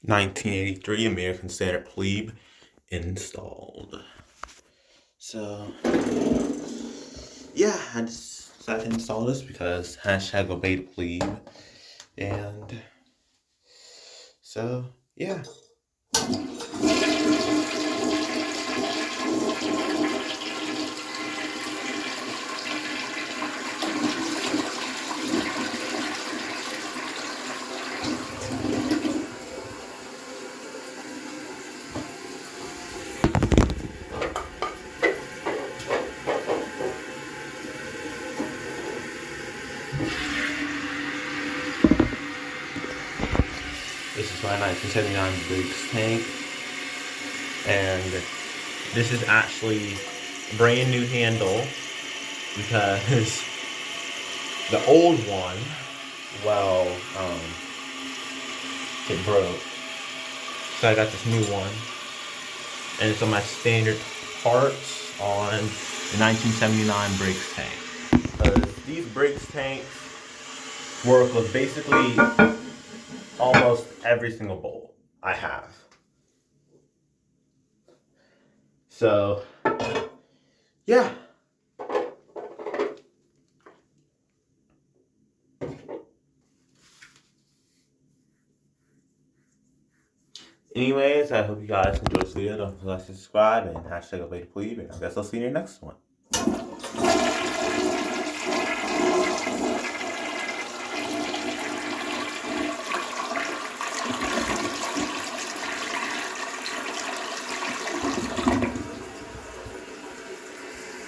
1983 American Standard Plebe installed. So, yeah, I just decided to install this because hashtag obey the plebe. And so, yeah. This is my 1979 Briggs tank. And this is actually a brand new handle because the old one, well, it broke. So I got this new one. And it's on my standard parts on the 1979 Briggs tank. These Briggs tanks work with basically almost every single bolt I have. So, yeah. Anyways, I hope you guys enjoyed this video. Don't forget to like, subscribe, and hashtag obey the plebe. And I guess I'll see you in your next one.